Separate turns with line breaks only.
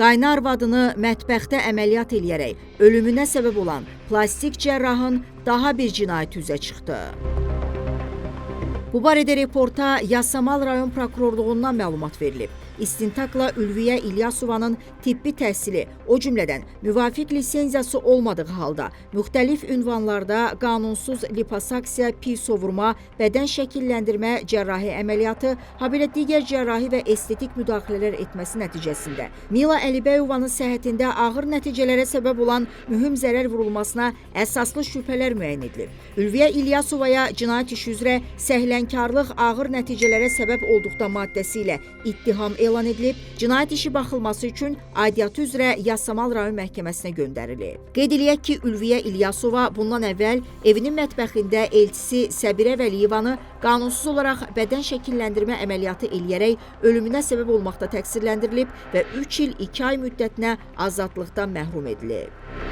Qaynar arvadını mətbəxdə əməliyyat eləyərək ölümünə səbəb olan plastik cərrahın daha bir cinayət üzə çıxdı. Bu barədə reporta Yasamal rayon prokurorluğundan məlumat verilib. İstintaqla Ülviyə İlyasovanın tibbi təhsili, o cümlədən müvafiq lisenziyası olmadığı halda müxtəlif ünvanlarda qanunsuz liposaksiya, pi sovurma, bədən şəkilləndirmə, cərrahi əməliyyatı, habelə digər cərrahi və estetik müdaxilələr etməsi nəticəsində Mila Əlibəyovanın səhhətində ağır nəticələrə səbəb olan mühüm zərər vurulmasına əsaslı şübhələr müəyyən edilib. Ülviyə İlyasovaya cinayət işi üzrə səhlənkarlıq ağır nəticələrə səbəb olduqda maddəsi ilə ittiham elan edilib, cinayət işi baxılması üçün aidiyyatı üzrə Yasamal rayon məhkəməsinə göndərilib. Qeyd eləyək ki, Ülviyə İlyasova bundan əvvəl evinin mətbəxində elçisi Səbirə Vəliyevanı qanunsuz olaraq bədən şəkilləndirmə əməliyyatı eləyərək ölümünə səbəb olmaqda təqsirləndirilib və 3 il 2 ay müddətinə azadlıqdan məhrum edilib.